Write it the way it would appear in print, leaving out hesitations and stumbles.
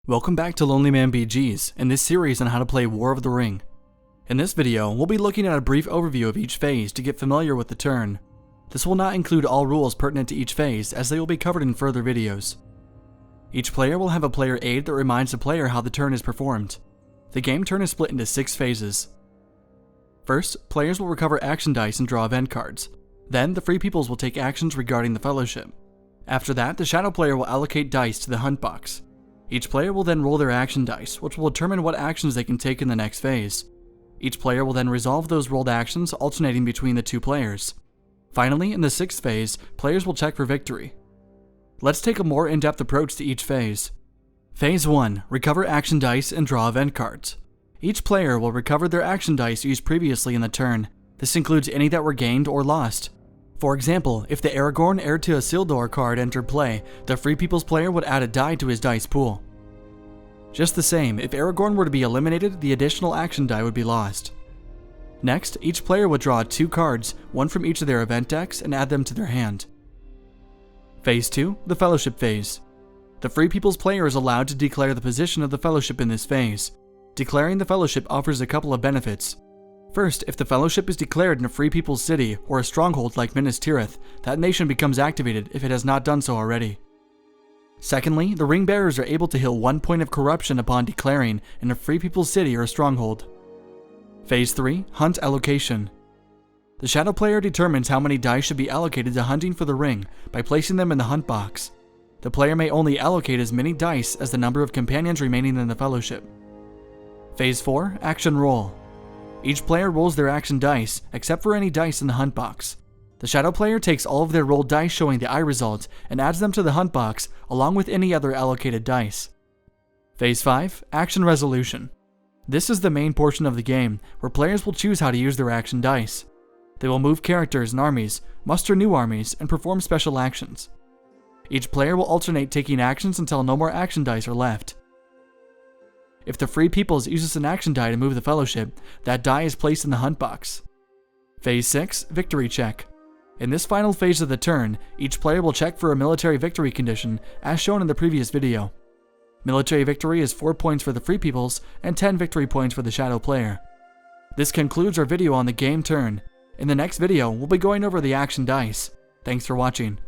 Welcome back to LonelyMan BGs, in this series on how to play War of the Ring. In this video, we'll be looking at a brief overview of each phase to get familiar with the turn. This will not include all rules pertinent to each phase, as they will be covered in further videos. Each player will have a player aid that reminds the player how the turn is performed. The game turn is split into 6 phases. First, players will recover action dice and draw event cards. Then, the Free Peoples will take actions regarding the Fellowship. After that, the Shadow player will allocate dice to the Hunt box. Each player will then roll their action dice, which will determine what actions they can take in the next phase. Each player will then resolve those rolled actions, alternating between the 2 players. Finally, in the 6th phase, players will check for victory. Let's take a more in-depth approach to each phase. Phase 1. Recover action dice and draw event cards. Each player will recover their action dice used previously in the turn. This includes any that were gained or lost. For example, if the Aragorn Heir to Isildur card entered play, the Free Peoples player would add a die to his dice pool. Just the same, if Aragorn were to be eliminated, the additional action die would be lost. Next, each player would draw 2 cards, one from each of their event decks, and add them to their hand. Phase 2, the Fellowship phase. The Free Peoples player is allowed to declare the position of the Fellowship in this phase. Declaring the Fellowship offers a couple of benefits. First, if the Fellowship is declared in a Free Peoples city or a stronghold like Minas Tirith, that nation becomes activated if it has not done so already. Secondly, the ring bearers are able to heal 1 point of corruption upon declaring in a Free Peoples city or a stronghold. Phase 3, Hunt allocation. The Shadow player determines how many dice should be allocated to hunting for the ring by placing them in the hunt box. The player may only allocate as many dice as the number of companions remaining in the Fellowship. Phase 4, Action roll. Each player rolls their action dice, except for any dice in the hunt box. The Shadow player takes all of their rolled dice showing the eye result and adds them to the hunt box along with any other allocated dice. Phase 5, Action resolution. This is the main portion of the game, where players will choose how to use their action dice. They will move characters and armies, muster new armies, and perform special actions. Each player will alternate taking actions until no more action dice are left. If the Free Peoples uses an action die to move the Fellowship, that die is placed in the hunt box. Phase 6, Victory check. In this final phase of the turn, each player will check for a military victory condition, as shown in the previous video. Military victory is 4 points for the Free Peoples and 10 victory points for the Shadow player. This concludes our video on the game turn. In the next video, we'll be going over the action dice. Thanks for watching.